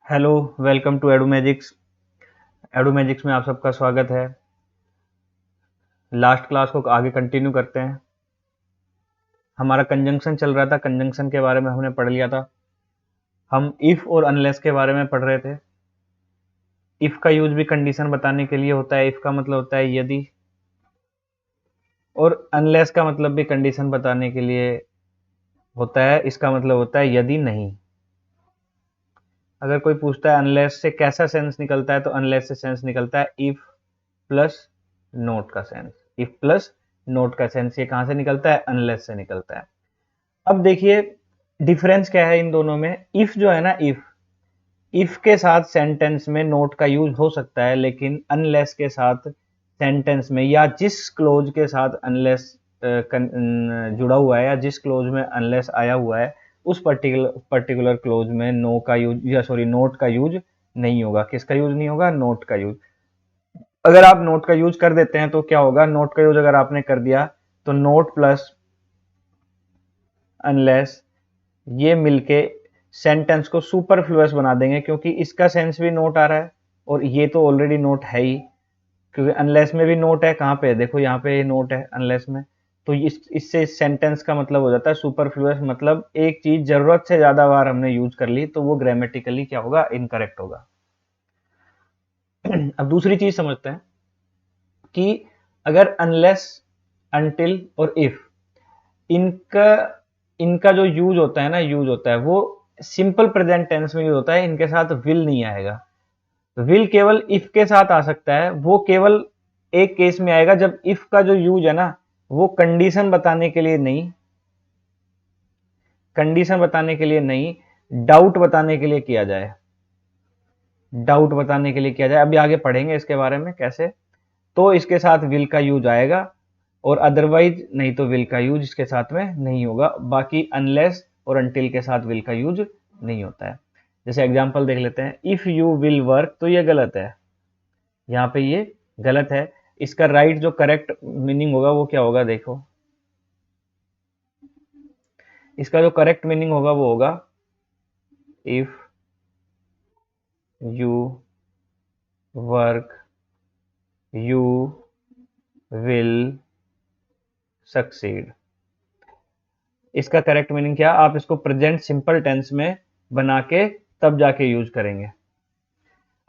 Hello, welcome to Edu Magics. Edu Magics में आप सबका स्वागत है। लास्ट क्लास को आगे कंटिन्यू करते हैं। हमारा कंजंक्शन चल रहा था, कंजंक्शन के बारे में हमने पढ़ लिया था। हम इफ और अनलेस के बारे में पढ़ रहे थे। इफ का यूज भी कंडीशन बताने के लिए होता है। इफ का मतलब होता है यदि, और अनलेस का मतलब भी कंडीशन बताने के लिए होता है। इसका मतलब होता है यदि नहीं। अगर कोई पूछता है अनलेस से कैसा सेंस निकलता है, तो अनलेस से सेंस निकलता है इफ प्लस नोट का सेंस। इफ प्लस नोट का सेंस ये कहां से निकलता है? अनलेस से निकलता है। अब देखिए डिफरेंस क्या है इन दोनों में। इफ जो है ना, इफ के साथ सेंटेंस में नोट का यूज हो सकता है, लेकिन अनलेस के साथ सेंटेंस में या जिस क्लोज के साथ अनलेस जुड़ा हुआ है या जिस क्लोज में अनलेस आया हुआ है, उस पर्टिकुलर क्लोज में नो का यूज या सॉरी नोट का यूज नहीं होगा। किसका यूज नहीं होगा? नोट का यूज। अगर आप नोट का यूज कर देते हैं तो क्या होगा? नोट का यूज अगर आपने कर दिया तो नोट प्लस अनलेस ये मिलके सेंटेंस को सुपरफ्लुअस बना देंगे, क्योंकि इसका सेंस भी नोट आ रहा है और ये तो ऑलरेडी नोट है ही। क्योंकि अनलेस में भी नोट है, कहाँ पे? देखो यहाँ पे नोट है अनलेस में। तो इससे इस सेंटेंस का मतलब हो जाता है सुपरफ्लुअस। मतलब एक चीज जरूरत से ज्यादा बार हमने यूज कर ली तो वो ग्रामेटिकली क्या होगा? इनकरेक्ट होगा। अब दूसरी चीज समझते हैं कि अगर अनलेस, अनटिल और इफ, इनका इनका जो यूज होता है ना, यूज होता है वो सिंपल प्रेजेंट टेंस में यूज होता है। इनके साथ विल नहीं आएगा। विल केवल इफ के साथ आ सकता है। वो केवल एक केस में आएगा जब इफ का जो यूज है ना, वो कंडीशन बताने के लिए नहीं, कंडीशन बताने के लिए नहीं, डाउट बताने के लिए किया जाए। डाउट बताने के लिए किया जाए। अभी आगे पढ़ेंगे इसके बारे में कैसे। तो इसके साथ विल का यूज आएगा, और अदरवाइज नहीं तो विल का यूज इसके साथ में नहीं होगा। बाकी अनलेस और अनटिल के साथ विल का यूज नहीं होता है। जैसे एग्जांपल देख लेते हैं। इफ यू विल वर्क, तो ये गलत है, यहाँ पे ये गलत है। इसका राइट जो करेक्ट मीनिंग होगा वो क्या होगा? देखो, इसका जो करेक्ट मीनिंग होगा वो होगा if you work you will succeed. इसका करेक्ट मीनिंग क्या? आप इसको प्रेजेंट सिंपल टेंस में बना के तब जाके यूज करेंगे।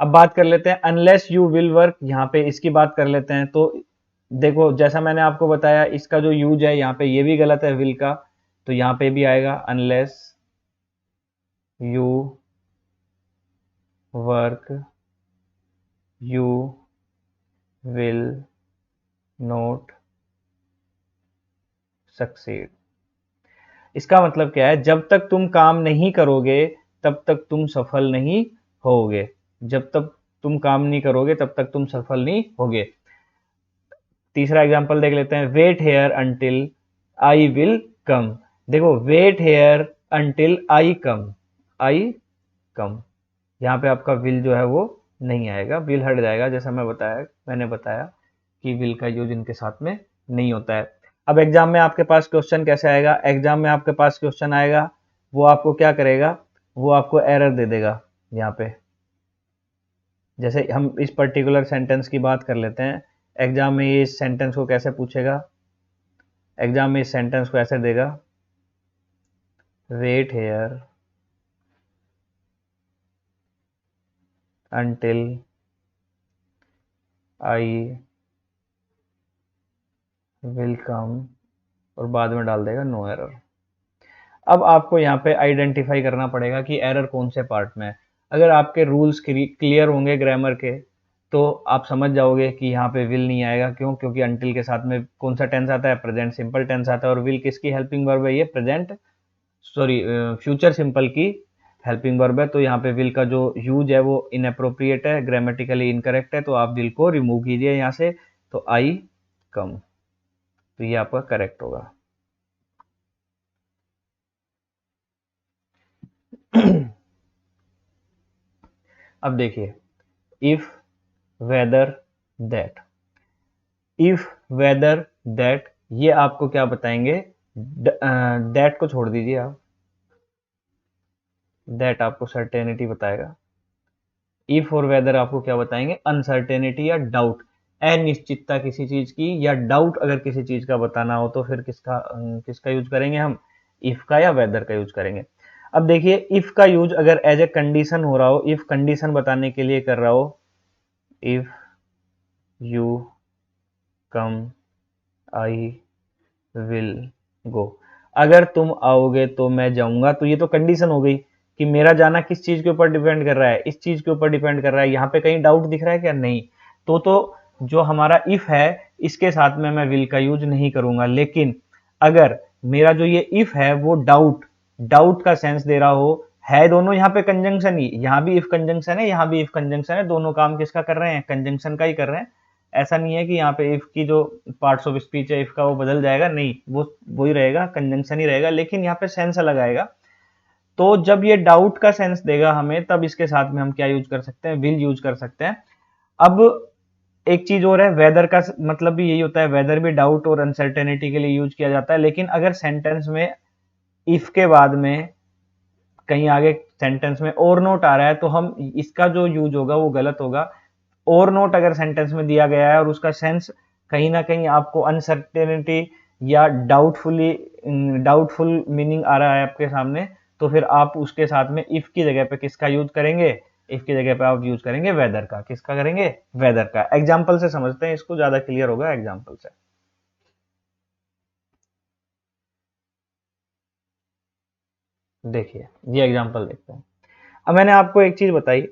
अब बात कर लेते हैं अनलेस यू विल वर्क। यहाँ पे इसकी बात कर लेते हैं। तो देखो, जैसा मैंने आपको बताया, इसका जो यूज है यहाँ पे ये भी गलत है विल का, तो यहाँ पे भी आएगा unless you work you will note succeed. इसका मतलब क्या है? जब तक तुम काम नहीं करोगे तब तक तुम सफल नहीं होगे। जब तक तुम काम नहीं करोगे तब तक तुम सफल नहीं होगे। तीसरा एग्जांपल देख लेते हैं। Wait here until I will come. देखो, wait here until I come, I come, यहाँ पे आपका विल जो है वो नहीं आएगा, विल हट जाएगा। जैसा मैंने बताया कि विल का यूज इनके साथ में नहीं होता है। अब एग्जाम में आपके पास क्वेश्चन कैसे आएगा? एग्जाम में आपके पास क्वेश्चन आएगा, वो आपको क्या करेगा? वो आपको एरर दे देगा यहाँ पे। जैसे हम इस पर्टिकुलर सेंटेंस की बात कर लेते हैं। एग्जाम में ये इस सेंटेंस को कैसे पूछेगा? एग्जाम में इस सेंटेंस को ऐसे देगा, wait here until I will come, और बाद में डाल देगा नो एरर। अब आपको यहाँ पे आइडेंटिफाई करना पड़ेगा कि एरर कौन से पार्ट में है। अगर आपके रूल्स क्लियर होंगे ग्रामर के, तो आप समझ जाओगे कि यहाँ पे विल नहीं आएगा। क्यों? क्योंकि अंटिल के साथ में कौन सा टेंस आता है? प्रेजेंट सिंपल टेंस आता है। और विल किसकी हेल्पिंग वर्ब है? ये प्रेजेंट सॉरी फ्यूचर सिंपल की हेल्पिंग वर्ब है। तो यहाँ पे विल का जो यूज है वो इनअप्रोप्रिएट है, ग्रामेटिकली इनकरेक्ट है। तो आप विल को रिमूव कीजिए यहाँ से, तो आई कम, तो ये आपका करेक्ट होगा। अब देखिए, if whether that, if whether that, ये आपको क्या बताएंगे? दैट को छोड़ दीजिए आप, दैट आपको सर्टेनिटी बताएगा। इफ और वेदर आपको क्या बताएंगे, अनसर्टेनिटी या डाउट, अनिश्चितता किसी चीज की या डाउट अगर किसी चीज का बताना हो तो फिर किसका किसका यूज करेंगे हम, इफ का या वेदर का यूज करेंगे। अब देखिए इफ का यूज अगर एज ए कंडीशन हो रहा हो, इफ कंडीशन बताने के लिए कर रहा हो, if you come I will go, अगर तुम आओगे तो मैं जाऊंगा, तो ये तो कंडीशन हो गई कि मेरा जाना किस चीज के ऊपर डिपेंड कर रहा है, इस चीज के ऊपर डिपेंड कर रहा है। यहाँ पे कहीं डाउट दिख रहा है क्या, नहीं। तो जो हमारा इफ है इसके साथ में मैं विल का यूज नहीं करूंगा। लेकिन अगर मेरा जो ये इफ है वो डाउट डाउट का सेंस दे रहा हो, है दोनों यहाँ पे कंजंक्शन ही, यहाँ भी इफ कंजंक्शन है, यहाँ भी इफ कंजंक्शन है, दोनों काम किसका कर रहे हैं, कंजंक्शन का ही कर रहे हैं। ऐसा नहीं है कि यहाँ पे इफ की जो पार्ट्स ऑफ स्पीच है इफ का वो बदल जाएगा, नहीं, वो ही रहेगा, कंजंक्शन ही रहेगा, लेकिन यहाँ पे सेंस अलग आएगा। तो जब ये डाउट का सेंस देगा हमें तब इसके साथ में हम क्या यूज कर सकते हैं, विल यूज कर सकते हैं। अब एक चीज और है, वेदर का मतलब भी यही होता है, वेदर भी डाउट और अनसर्टेनिटी के लिए यूज किया जाता है। लेकिन अगर सेंटेंस में इफ के बाद में कहीं आगे सेंटेंस में और नोट आ रहा है तो हम इसका जो यूज होगा वो गलत होगा। और नोट अगर सेंटेंस में दिया गया है और उसका सेंस कहीं ना कहीं आपको अनसर्टेनिटी या डाउटफुल मीनिंग आ रहा है आपके सामने, तो फिर आप उसके साथ में इफ की जगह पे किसका यूज करेंगे, इफ की जगह पे आप यूज करेंगे वेदर का। किसका करेंगे, वेदर का। एग्जाम्पल से समझते हैं इसको, ज्यादा क्लियर होगा एग्जाम्पल से। देखिए ये एग्जाम्पल देखते हैं। अब मैंने आपको एक चीज बताई,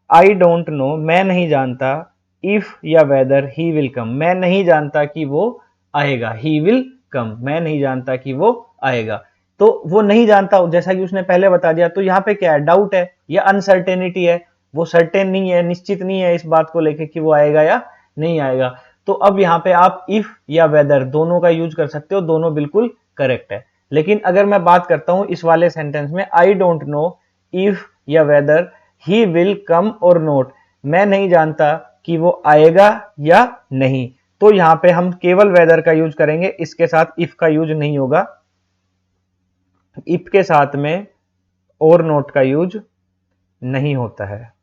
आई डोंट नो, मैं नहीं जानता, इफ या वेदर ही विल कम, मैं नहीं जानता कि वो आएगा, ही विल कम, मैं नहीं जानता कि वो आएगा। तो वो नहीं जानता जैसा कि उसने पहले बता दिया, तो यहाँ पे क्या है, डाउट है या अनसर्टेनिटी है, वो सर्टेन नहीं है, निश्चित नहीं है इस बात को लेके कि वो आएगा या नहीं आएगा। तो अब यहाँ पे आप इफ या वेदर दोनों का यूज कर सकते हो, दोनों बिल्कुल करेक्ट है। लेकिन अगर मैं बात करता हूं इस वाले सेंटेंस में, आई डोंट नो इफ या वेदर ही विल कम और नोट, मैं नहीं जानता कि वो आएगा या नहीं, तो यहां पे हम केवल वेदर का यूज करेंगे, इसके साथ इफ का यूज नहीं होगा। इफ के साथ में और नोट का यूज नहीं होता है,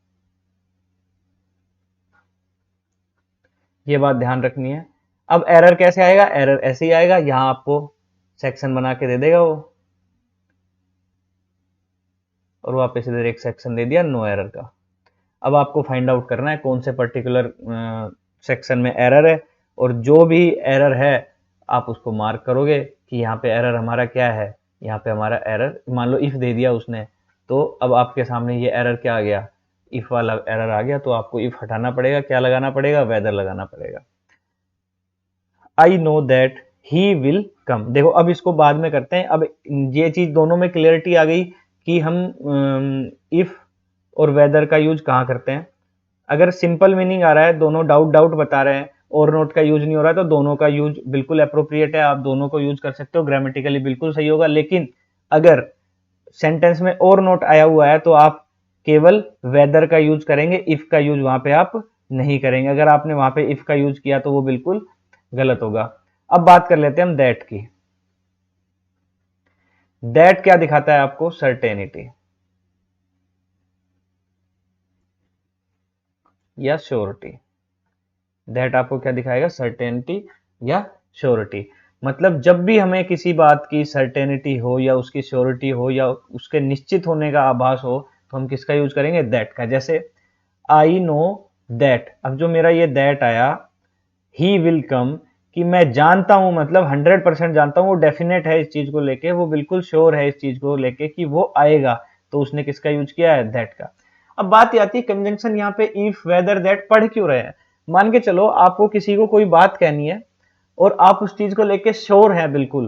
ये बात ध्यान रखनी है। अब एरर कैसे आएगा, एरर ऐसे ही आएगा, यहां आपको सेक्शन बना के दे देगा वो, और वापस इधर एक सेक्शन दे दिया नो एरर का। अब आपको फाइंड आउट करना है कौन से पर्टिकुलर सेक्शन में एरर है, और जो भी एरर है आप उसको मार्क करोगे कि यहाँ पे एरर हमारा क्या है, यहाँ पे हमारा एरर, मान लो इफ दे दिया उसने, तो अब आपके सामने ये एरर क्या आ गया, इफ वाला एरर आ गया, तो आपको इफ हटाना पड़ेगा, क्या लगाना पड़ेगा, वेदर लगाना पड़ेगा। I know that he will come, देखो अब इसको बाद में करते हैं। अब ये चीज दोनों में क्लियरिटी आ गई कि हम इफ और वेदर का यूज कहाँ करते हैं। अगर सिंपल मीनिंग आ रहा है, दोनों डाउट डाउट बता रहे हैं, और नोट का यूज नहीं हो रहा है, तो दोनों का यूज बिल्कुल अप्रोप्रिएट है, आप दोनों को यूज कर सकते हो, ग्रामेटिकली बिल्कुल सही होगा। लेकिन अगर सेंटेंस में और नोट आया हुआ है तो आप केवल वेदर का यूज करेंगे, इफ का यूज वहां पे आप नहीं करेंगे। अगर आपने वहां पे इफ का यूज किया तो वो बिल्कुल गलत होगा। अब बात कर लेते हैं हम दैट की। दैट क्या दिखाता है आपको, सर्टेनिटी या श्योरिटी। दैट आपको क्या दिखाएगा, सर्टेनिटी या श्योरिटी। मतलब जब भी हमें किसी बात की सर्टेनिटी हो या उसकी श्योरिटी हो या उसके निश्चित होने का आभास हो, तो हम किसका यूज करेंगे, दैट का। जैसे आई नो दैट, अब जो मेरा ये दैट आया, ही विल कम, कि मैं जानता हूं, मतलब 100% जानता हूं, वो डेफिनेट है इस चीज को लेके, वो बिल्कुल श्योर है इस चीज को लेके कि वो आएगा, तो उसने किसका यूज किया है, दैट का। अब बात आती है कंजंक्शन, यहाँ पे इफ वेदर दैट पढ़ क्यों रहे हैं। मान के चलो आपको किसी को कोई बात कहनी है और आप उस चीज को लेके श्योर है बिल्कुल,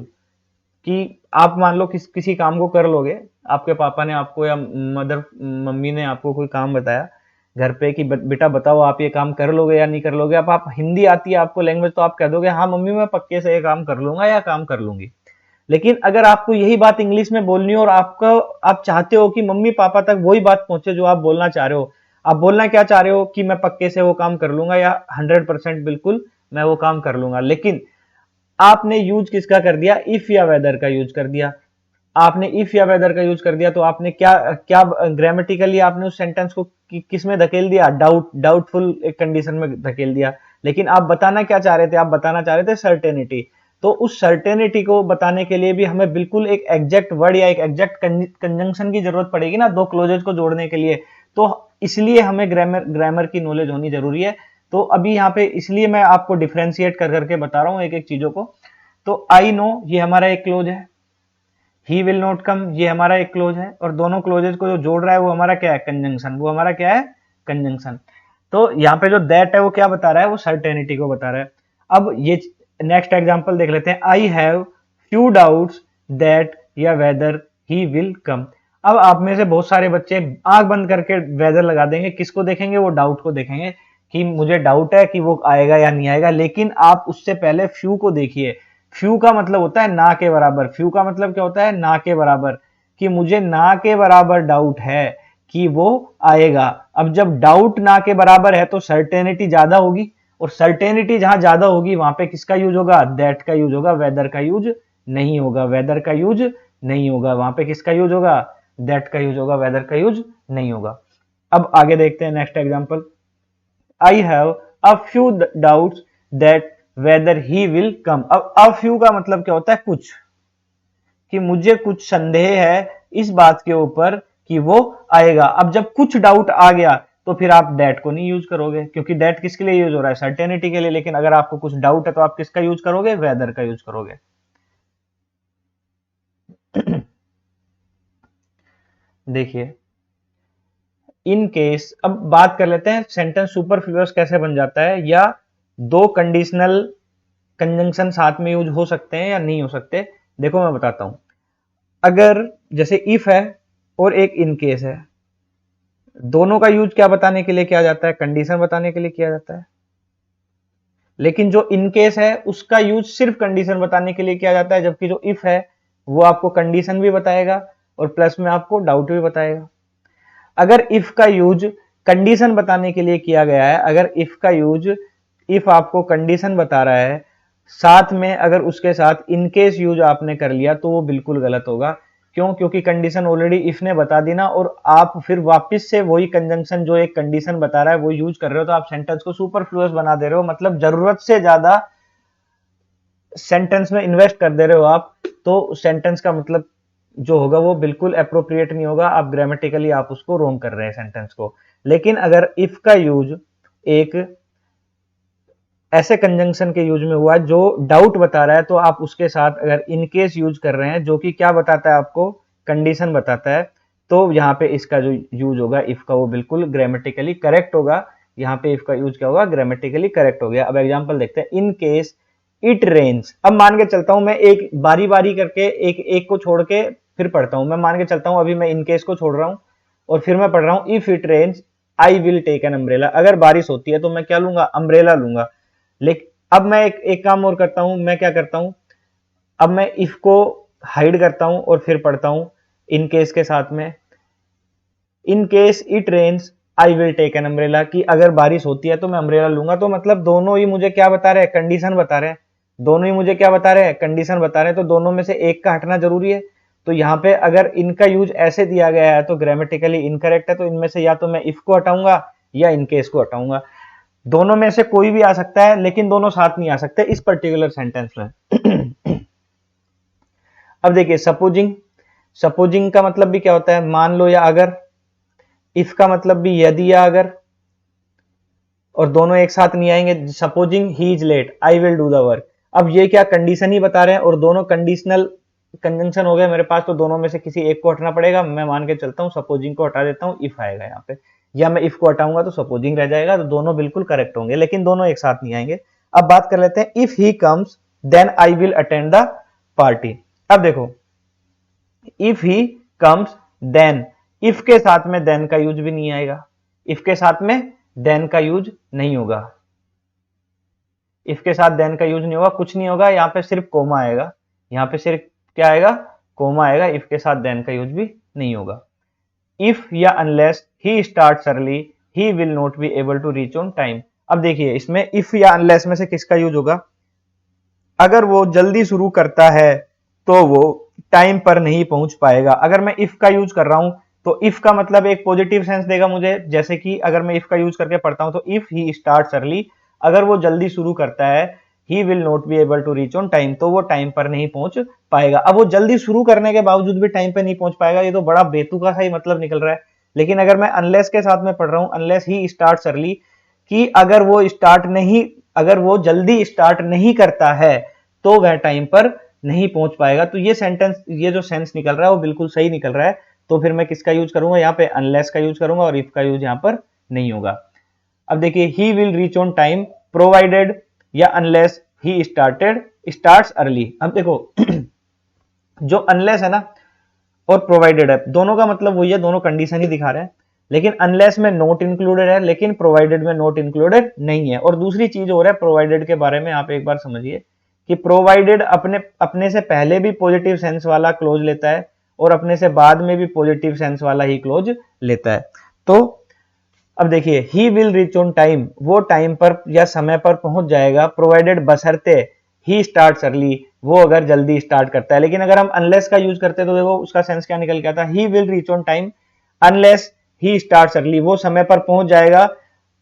कि आप मान लो किसी काम को कर लोगे, आपके पापा ने आपको या मम्मी ने आपको कोई काम बताया घर पे कि बेटा बताओ आप ये काम कर लोगे या नहीं कर लोगे। अब आप हिंदी आती है आपको लैंग्वेज, तो आप कह दोगे हाँ मम्मी मैं पक्के से ये काम कर लूंगा या काम कर लूंगी। लेकिन अगर आपको यही बात इंग्लिश में बोलनी हो और आप चाहते हो कि मम्मी पापा तक वही बात पहुंचे जो आप बोलना चाह रहे हो, आप बोलना क्या चाह रहे हो कि मैं पक्के से वो काम कर लूंगा या 100% बिल्कुल मैं वो काम कर लूंगा, लेकिन आपने यूज किसका कर दिया, इफ या वेदर का यूज कर दिया। आपने इफ या वेदर का यूज कर दिया तो आपने क्या क्या ग्रामेटिकली आपने उस सेंटेंस को किस में धकेल दिया, डाउटफुल एक कंडीशन में धकेल दिया। लेकिन आप बताना क्या चाह रहे थे, आप बताना चाह रहे थे सर्टेनिटी। तो उस सर्टेनिटी को बताने के लिए भी हमें बिल्कुल एक एग्जैक्ट वर्ड या एक एग्जैक्ट कंजंक्शन की जरूरत पड़ेगी ना, दो क्लोजेज को जोड़ने के लिए। तो इसलिए हमें ग्रामर की नॉलेज होनी जरूरी है। तो अभी यहाँ पे इसलिए मैं आपको डिफ्रेंशिएट कर करके बता रहा हूँ एक एक चीजों को। तो आई नो ये हमारा एक क्लोज है, ही विल नॉट कम ये हमारा एक क्लोज है, और दोनों क्लोजेज को जो जोड़ रहा है वो हमारा क्या है, कंजंक्शन। वो हमारा क्या है, कंजंक्शन। तो यहाँ पे जो दैट है वो क्या बता रहा है, वो सर्टेनिटी को बता रहा है। अब ये नेक्स्ट एग्जांपल देख लेते हैं। I have few doubts that या वेदर ही विल कम। अब आप में से बहुत सारे बच्चे आंख बंद करके वेदर लगा देंगे, किसको देखेंगे, वो डाउट को देखेंगे कि मुझे डाउट है कि वो आएगा या नहीं आएगा। लेकिन आप उससे पहले फ्यू को देखिए। फ्यू का मतलब होता है ना के बराबर। फ्यू का मतलब क्या होता है, ना के बराबर, कि मुझे ना के बराबर डाउट है कि वो आएगा। अब जब डाउट ना के बराबर है तो सर्टेनिटी ज्यादा होगी, और सर्टेनिटी जहां ज्यादा होगी वहां पे किसका यूज होगा, दैट का यूज होगा, वेदर का यूज नहीं होगा। वेदर का यूज नहीं होगा, वहां पे किसका यूज होगा, दैट का यूज होगा, वेदर का यूज नहीं होगा। अब आगे देखते हैं next example. I have a few doubts that whether he will come. अब अ फ्यू का मतलब क्या होता है, कुछ, कि मुझे कुछ संदेह है इस बात के ऊपर कि वो आएगा। अब जब कुछ डाउट आ गया तो फिर आप दैट को नहीं यूज करोगे, क्योंकि दैट किसके लिए यूज हो रहा है, सर्टेनिटी के लिए। लेकिन अगर आपको कुछ डाउट है तो आप किसका यूज करोगे, वेदर का यूज करोगे। देखिए, इन केस, अब बात कर लेते हैं सेंटेंस सुपरफ्लुअस कैसे बन जाता है, या दो कंडीशनल कंजंक्शन साथ में यूज हो सकते हैं या नहीं हो सकते। देखो मैं बताता हूं। अगर जैसे इफ है और एक इन केस है, दोनों का यूज क्या बताने के लिए किया जाता है, कंडीशन बताने के लिए किया जाता है। लेकिन जो इन केस है उसका यूज सिर्फ कंडीशन बताने के लिए किया जाता है, जबकि जो इफ है वो आपको कंडीशन भी बताएगा और प्लस में आपको डाउट भी बताएगा। अगर इफ का यूज कंडीशन बताने के लिए किया गया है, अगर इफ का यूज, इफ आपको कंडीशन बता रहा है, साथ में अगर उसके साथ इन केस यूज आपने कर लिया तो वो बिल्कुल गलत होगा। क्यों, क्योंकि कंडीशन ऑलरेडी इफ ने बता दी ना, और आप फिर वापस से वही कंजंक्शन जो एक कंडीशन बता रहा है वो यूज कर रहे हो, तो आप सेंटेंस को सुपरफ्लुअस बना दे रहे हो। मतलब जरूरत से ज्यादा सेंटेंस में इन्वेस्ट कर दे रहे हो आप, तो सेंटेंस का मतलब जो होगा वो बिल्कुल अप्रोप्रिएट नहीं होगा। आप ग्रामेटिकली आप उसको रोंग कर रहे हैं सेंटेंस को। लेकिन अगर इफ का यूज एक ऐसे कंजंक्शन के यूज में हुआ जो डाउट बता रहा है, तो आप उसके साथ अगर इन केस यूज कर रहे हैं जो कि क्या बताता है आपको, कंडीशन बताता है, तो यहाँ पे इसका जो यूज होगा इफ का वो बिल्कुल ग्रामेटिकली करेक्ट होगा। यहाँ पे इफ का यूज क्या होगा, ग्रामेटिकली करेक्ट हो गया। अब एग्जांपल देखते हैं। In case it rains. अब मान के चलता हूं मैं एक बारी बारी करके एक एक को छोड़ के फिर पढ़ता हूं। मैं मान के चलता हूं अभी मैं इन केस को छोड़ रहा हूं और फिर मैं पढ़ रहा हूं if it rains I will take an umbrella. अगर बारिश होती है तो मैं क्या लूंगा, अम्ब्रेला लूंगा। लेकिन अब मैं एक काम और करता हूं, मैं क्या करता हूं, अब मैं इफ को हाइड करता हूं और फिर पढ़ता हूं इन केस के साथ में, in case it rains I will take an umbrella, कि अगर बारिश होती है तो मैं अम्ब्रेला लूंगा। तो मतलब दोनों ही मुझे क्या बता रहे हैं, कंडीशन बता रहे हैं। दोनों ही मुझे क्या बता रहे हैं, कंडीशन बता रहे हैं। तो दोनों में से एक का हटना जरूरी है। तो यहाँ पे अगर इनका यूज ऐसे दिया गया है तो ग्रामेटिकली इनकरेक्ट है। तो इनमें से या तो मैं इफ को हटाऊंगा या इन केस को हटाऊंगा। दोनों में से कोई भी आ सकता है, लेकिन दोनों साथ नहीं आ सकते इस पर्टिकुलर सेंटेंस में। अब देखिए, सपोजिंग। सपोजिंग का मतलब भी क्या होता है, मान लो या अगर। इफ का मतलब भी यदि या अगर, और दोनों एक साथ नहीं आएंगे। Supposing he is late I will do the work. अब ये क्या कंडीशन ही बता रहे हैं और दोनों कंडीशनल कंजंक्शन हो गए मेरे पास। तो दोनों में से किसी एक को हटना पड़ेगा। मैं मान के चलता हूं सपोजिंग को हटा देता हूं, इफ आएगा यहाँ पे, या मैं इफ को हटाऊंगा तो सपोजिंग रह जाएगा। तो दोनों बिल्कुल करेक्ट होंगे, लेकिन दोनों एक साथ नहीं आएंगे। अब बात कर लेते हैं। If he comes then I will attend the party. अब देखो, if he comes then, if के साथ में देन का यूज भी नहीं आएगा। इफ के साथ में देन का यूज नहीं होगा। इफ के साथ देन का यूज नहीं होगा, कुछ नहीं होगा। यहाँ पे सिर्फ कोमा आएगा। यहाँ पे सिर्फ क्या आएगा, कोमा आएगा। इफ के साथ देन का यूज भी नहीं होगा। इफ या unless he starts early he will not be able to reach on time. अब देखिए, इसमें इफ या अनलेस में से किसका यूज होगा। अगर वो जल्दी शुरू करता है तो वो टाइम पर नहीं पहुंच पाएगा। अगर मैं इफ का यूज कर रहा हूं तो इफ का मतलब एक पॉजिटिव सेंस देगा मुझे, जैसे कि अगर मैं इफ का यूज करके पढ़ता हूं तो इफ ही स्टार्ट्स अर्ली, अगर वो जल्दी शुरू करता है, he will not be able to reach on time, तो वो टाइम पर नहीं पहुंच पाएगा। अब वो जल्दी शुरू करने के बावजूद भी टाइम पर नहीं पहुंच पाएगा, ये तो बड़ा बेतुका सा ही मतलब निकल रहा है। लेकिन अगर मैं अनलेस के साथ में पढ़ रहा हूं, अनलेस ही स्टार्ट्स अर्ली, कि अगर वो जल्दी स्टार्ट नहीं करता है तो वह टाइम पर नहीं पहुंच पाएगा। तो ये सेंटेंस, ये जो सेंस निकल रहा है वो बिल्कुल सही निकल रहा है। तो फिर मैं किसका यूज करूंगा यहाँ पे, अनलेस का यूज करूंगा, और इफ का यूज यहाँ पर नहीं होगा। अब देखिए, he will reach on time provided या अनलेस ही स्टार्ट्स अर्ली। अब देखो जो अनलेस है ना और प्रोवाइडेड है, दोनों का मतलब वही है, दोनों कंडीशन ही दिखा रहे हैं। लेकिन अनलेस में नोट इंक्लूडेड है, लेकिन प्रोवाइडेड में नोट इंक्लूडेड नहीं है। और दूसरी चीज हो रहा है प्रोवाइडेड के बारे में, आप एक बार समझिए कि प्रोवाइडेड अपने अपने से पहले भी पॉजिटिव सेंस वाला क्लोज लेता है और अपने से बाद में भी पॉजिटिव सेंस वाला ही क्लोज लेता है। तो अब देखिए, he will reach on time, वो टाइम पर या समय पर पहुंच जाएगा, प्रोवाइडेड बशर्ते ही स्टार्ट्स अर्ली, वो अगर जल्दी स्टार्ट करता है। लेकिन अगर हम अनलेस का यूज करते हैं तो देखो उसका सेंस क्या निकल के आता है, he will reach on time unless he starts early, वो समय पर पहुंच जाएगा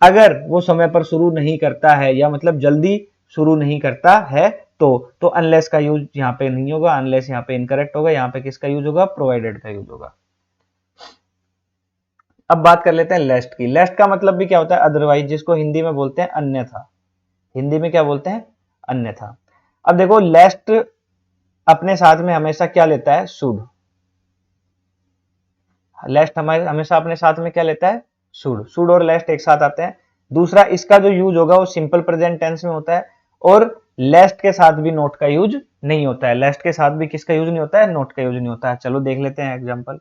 अगर वो समय पर शुरू नहीं करता है, या मतलब जल्दी शुरू नहीं करता है। तो अनलेस का यूज यहाँ पे नहीं होगा, अनलेस यहाँ पे इनकरेक्ट होगा, यहाँ पे किसका यूज होगा, प्रोवाइडेड का यूज होगा। अब बात कर लेते हैं लेस्ट की। लेस्ट का मतलब भी क्या होता है, अदरवाइज, जिसको हिंदी में बोलते हैं अन्यथा। हिंदी में क्या बोलते हैं, अन्यथा। अब देखो, लेस्ट अपने साथ में हमेशा क्या लेता है, शुड। लेस्ट हमारे हमेशा अपने साथ में क्या लेता है, शुड। शुड और लेस्ट एक साथ आते हैं। दूसरा, इसका जो यूज होगा वो सिंपल प्रेजेंट टेंस में होता है, और लेस्ट के साथ भी नोट का यूज नहीं होता है। लेस्ट के साथ भी किसका यूज नहीं होता है, नोट का यूज नहीं होता है। चलो देख लेते हैं example.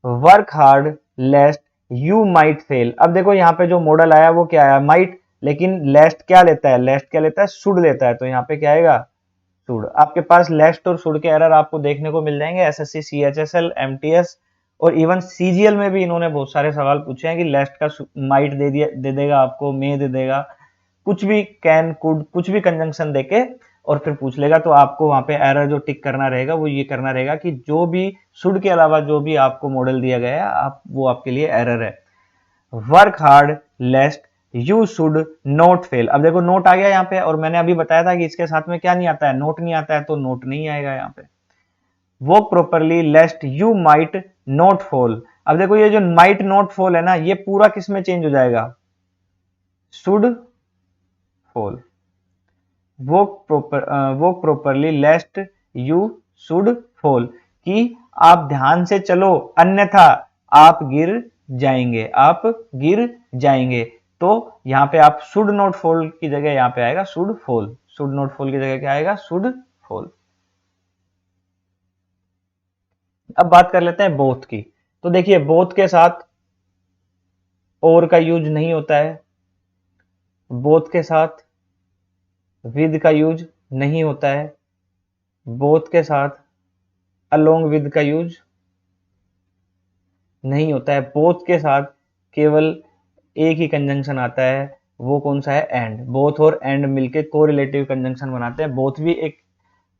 Work hard लेस्ट you might fail. अब देखो यहाँ पे जो मॉडल आया वो क्या आया, माइट, लेकिन लेस्ट क्या लेता है, लेस्ट क्या लेता है, शुड लेता है। तो यहाँ पे क्या आएगा, शुड। आपके पास लेस्ट और शुड के एरर आपको देखने को मिल जाएंगे एसएससी, सीएचएसएल, एमटीएस और इवन सीजीएल में भी इन्होंने बहुत सारे सवाल पूछे हैं कि लेस्ट का माइट दे देगा आपको, मे दे देगा, कुछ भी, कैन, कुड, कुछ भी कंजंक्शन देके और फिर पूछ लेगा। तो आपको वहां पे एरर जो टिक करना रहेगा वो ये करना रहेगा कि जो भी शुड के अलावा जो भी आपको मॉडल दिया गया है आप वो आपके लिए एरर है। Work hard लेस्ट you should note fail. अब देखो नोट आ गया यहाँ पे, और मैंने अभी बताया था कि इसके साथ में क्या नहीं आता है, नोट नहीं आता है, तो नोट नहीं आएगा यहाँ पे। Work properly लेस्ट you might note fall. अब देखो ये जो माइट नोट फॉल है ना, ये पूरा किस में चेंज हो जाएगा, शुड फॉल। वो प्रॉपरली लेस्ट यू शुड फॉल, कि आप ध्यान से चलो अन्यथा आप गिर जाएंगे, आप गिर जाएंगे। तो यहाँ पे आप शुड नॉट फॉल की जगह यहाँ पे आएगा should fall. Should not fall की जगह क्या आएगा, शुड फॉल। अब बात कर लेते हैं बोथ की। तो देखिए बोथ के साथ और का यूज नहीं होता है, बोथ के साथ विद का यूज नहीं होता है, बोथ के साथ अलोंग विद का यूज नहीं होता है, बोथ के साथ केवल एक ही कंजंक्शन आता है, वो कौन सा है, एंड। बोथ और एंड मिलके कोरिलेटिव कंजंक्शन बनाते हैं। बोथ भी एक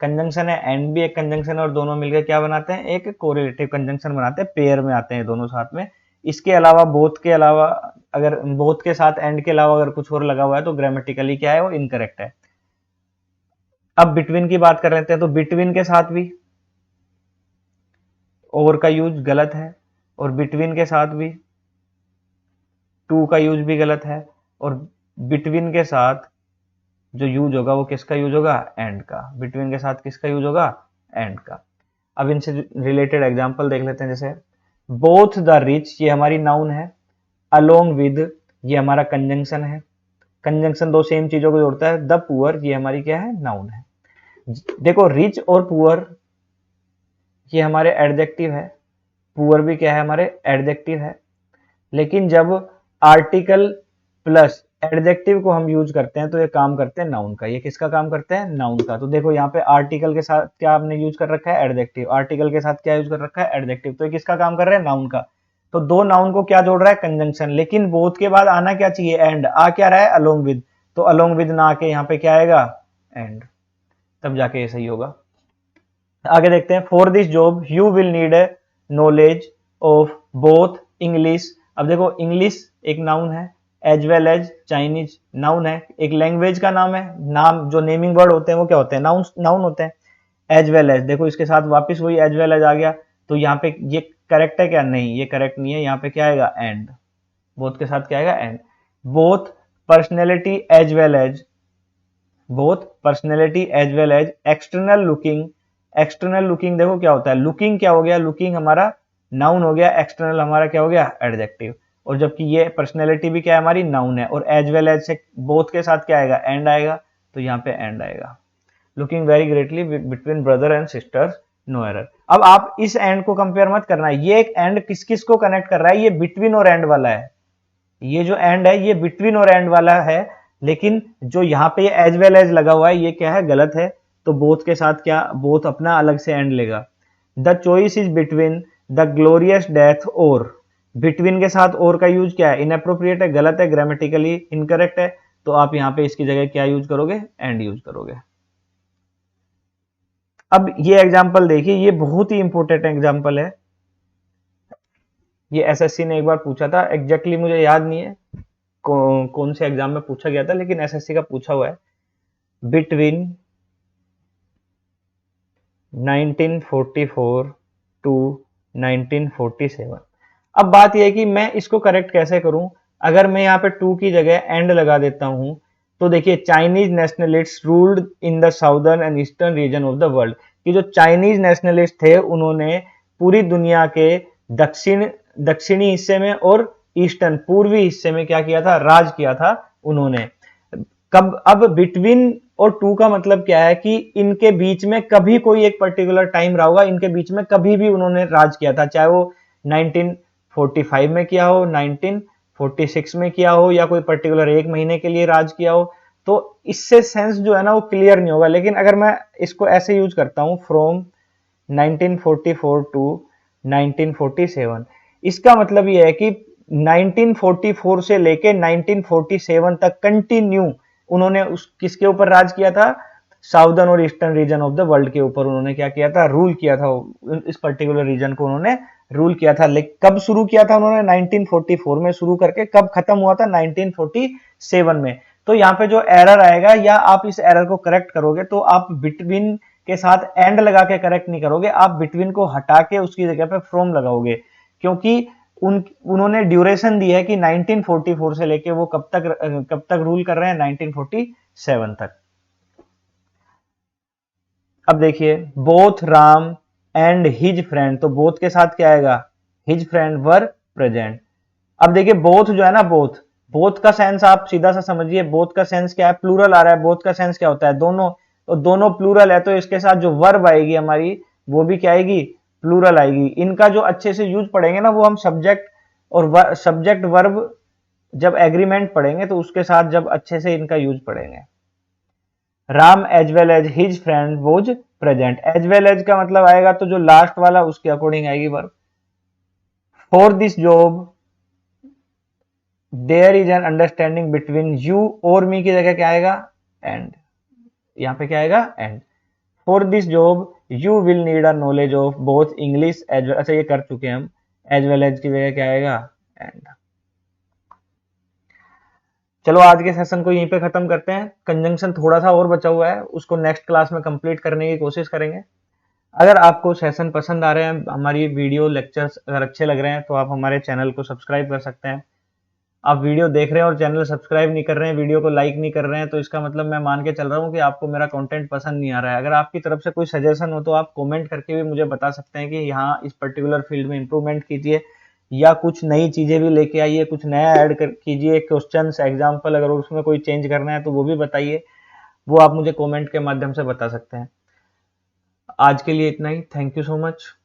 कंजंक्शन है, एंड भी एक कंजंक्शन है, और दोनों मिलकर क्या बनाते हैं, एक कोरिलेटिव कंजंक्शन बनाते हैं, पेयर में आते हैं दोनों साथ में। इसके अलावा बोथ के अलावा, अगर बोथ के साथ एंड के अलावा अगर कुछ और लगा हुआ है तो ग्रामेटिकली क्या है, वो इनकरेक्ट है। अब बिटवीन की बात कर लेते हैं। तो बिटवीन के साथ भी और का यूज गलत है, और बिटवीन के साथ भी टू का यूज भी गलत है, और बिटवीन के साथ जो यूज होगा वो किसका यूज होगा, एंड का। बिटवीन के साथ किसका यूज होगा, एंड का। अब इनसे रिलेटेड एग्जांपल देख लेते हैं। जैसे बोथ द रिच, ये हमारी नाउन है, अलोंग विद ये हमारा कंजंक्शन है। कंजंक्शन दो सेम चीजों को जोड़ता है। द पुअर ये हमारी क्या है, नाउन है। देखो रिच और पुअर ये हमारे एडजेक्टिव है, पुअर भी क्या है, हमारे एडजेक्टिव है। लेकिन जब आर्टिकल प्लस एडजेक्टिव को हम यूज करते हैं तो ये काम करते हैं नाउन का। ये किसका काम करते हैं, नाउन का। तो देखो यहाँ पे आर्टिकल के साथ क्या आपने यूज कर रखा है, एडजेक्टिव। आर्टिकल के साथ क्या यूज कर रखा है, एडजेक्टिव। तो ये किसका काम कर रहे हैं, नाउन का। तो दो नाउन को क्या जोड़ रहा है, कंजंक्शन। लेकिन बोथ के बाद आना क्या चाहिए, एंड। आ क्या रहा है, अलोंग विद। तो अलोंग विद ना आके यहाँ पे क्या आएगा, एंड। तब जाके ये सही होगा। आगे देखते हैं, for this job you will need a knowledge of both English. अब देखो इंग्लिश एक नाउन है, as well as Chinese noun है, एक लैंग्वेज का नाम है, नाम जो नेमिंग वर्ड होते हैं वो क्या होते हैं, नाउन नाउन होते हैं। एज वेल एज, देखो इसके साथ वापस वही एज वेल एज आ गया, तो यहाँ पे ये करेक्ट है क्या, नहीं ये करेक्ट नहीं है, यहाँ पे क्या आएगा, एंड। बोथ के साथ क्या आएगा, and. Both personality as well as, both personality as well as external looking. External looking देखो क्या होता है, लुकिंग क्या हो गया, लुकिंग हमारा नाउन हो गया, एक्सटर्नल हमारा क्या हो गया, एडजेक्टिव। और जबकि ये पर्सनैलिटी भी क्या है, हमारी नाउन है, और एज वेल एज से बोथ के साथ क्या आएगा, एंड आएगा, तो यहाँ पे एंड आएगा। Looking very greatly between brother and sister, no error. अब आप इस एंड को कंपेयर मत करना, ये एक एंड किस किस को कनेक्ट कर रहा है, ये बिटवीन और एंड वाला है, ये जो एंड है ये बिटवीन और एंड वाला है, लेकिन जो यहाँ पे एज वेल एज लगा हुआ है ये क्या है, गलत है, तो बोथ के साथ क्या, बोथ अपना अलग से एंड लेगा। The choice is between the glorious death और, बिटवीन के साथ और का यूज क्या है, इनअप्रोप्रिएट है, गलत है, ग्रामेटिकली इनकरेक्ट है, तो आप यहाँ पे इसकी जगह क्या यूज करोगे, एंड यूज करोगे। अब ये एग्जाम्पल देखिए, ये बहुत ही इंपॉर्टेंट एग्जाम्पल है, ये एसएससी ने एक बार पूछा था, एग्जैक्टली मुझे याद नहीं है कौन से एग्जाम में पूछा गया था, लेकिन एसएससी का पूछा हुआ है। Between 1944 to 1947। अब बात यह है कि मैं इसको करेक्ट कैसे करूं, अगर मैं यहाँ पे टू की जगह एंड लगा देता हूं, तो देखिए Chinese nationalist ruled in the southern and eastern region of the world, कि जो चाइनीज नेशनलिस्ट थे उन्होंने पूरी दुनिया के दक्षिणी हिस्से में और ईस्टर्न पूर्वी हिस्से में क्या किया था, राज किया था उन्होंने। कब, अब बिटवीन और टू का मतलब क्या है कि इनके बीच में कभी कोई एक पर्टिकुलर टाइम रहा होगा, इनके बीच में कभी भी उन्होंने राज किया था, चाहे वो 1945 में किया हो, 1946 में किया हो, या कोई पर्टिकुलर एक महीने के लिए राज किया हो, तो इससे सेंस जो है ना वो क्लियर नहीं होगा। लेकिन अगर मैं इसको ऐसे यूज करता हूं, फ्रॉम 1944 टू 1947, इसका मतलब यह है कि 1944 से लेके 1947 तक कंटिन्यू उन्होंने उस किसके ऊपर राज किया था, साउदर्न और eastern region of the world के ऊपर उन्होंने क्या किया था, रूल किया था, इस पर्टिकुलर रीजन को उन्होंने रूल किया था। लेकिन कब शुरू किया था उन्होंने, 1944 में शुरू करके कब खत्म हुआ था, 1947 में। तो यहाँ पे जो एरर आएगा, या आप इस एरर को करेक्ट करोगे तो आप बिटवीन के साथ एंड लगा के करेक्ट नहीं करोगे, आप बिटवीन को हटा के उसकी जगह पे फ्रॉम लगाओगे, क्योंकि उन्होंने ड्यूरेशन दी है कि 1944 से लेके वो कब तक रूल कर रहे हैं, 1947 तक। अब देखिए, both Ram and his friend, तो बोथ के साथ क्या आएगा, हिज फ्रेंड वर प्रेजेंट। अब देखिए बोथ जो है ना, बोथ, बोथ का सेंस आप सीधा सा समझिए, बोथ का सेंस क्या है, प्लूरल आ रहा है, बोथ का सेंस क्या होता है, दोनों, तो दोनों प्लूरल है, तो इसके साथ जो वर्ब आएगी हमारी वो भी क्या आएगी, प्लूरल आएगी। इनका जो अच्छे से यूज पढ़ेंगे ना, वो हम सब्जेक्ट और सब्जेक्ट वर्ब जब एग्रीमेंट पढ़ेंगे तो उसके साथ जब अच्छे से इनका यूज पढ़ेंगे। Ram as well as his friend was present, as well as का मतलब आएगा तो जो लास्ट वाला उसके अकॉर्डिंग आएगी verb. For this job there is an understanding between you और मी की जगह क्या आएगा, एंड, यहाँ पे क्या आएगा, and. For this job you will need a knowledge of both English as, अच्छा ये कर चुके हैं हम, एज वेल एज की जगह क्या आएगा, एंड। चलो आज के सेशन को यहीं पे खत्म करते हैं, कंजंक्शन थोड़ा सा और बचा हुआ है, उसको नेक्स्ट क्लास में कंप्लीट करने की कोशिश करेंगे। अगर आपको सेशन पसंद आ रहे हैं, हमारी वीडियो लेक्चर्स अगर अच्छे लग रहे हैं, तो आप हमारे चैनल को सब्सक्राइब कर सकते हैं। आप वीडियो देख रहे हैं और चैनल सब्सक्राइब नहीं कर रहे हैं, वीडियो को लाइक नहीं कर रहे हैं, तो इसका मतलब मैं मान के चल रहा हूँ कि आपको मेरा कंटेंट पसंद नहीं आ रहा है। अगर आपकी तरफ से कोई सजेशन हो तो आप कमेंट करके भी मुझे बता सकते हैं कि यहाँ इस पर्टिकुलर फील्ड में इंप्रूवमेंट कीजिए, या कुछ नई चीजें भी लेके आइए, कुछ नया ऐड कीजिए, क्वेश्चन एग्जाम्पल अगर उसमें कोई चेंज करना है तो वो भी बताइए, वो आप मुझे कमेंट के माध्यम से बता सकते हैं। आज के लिए इतना ही, थैंक यू सो मच।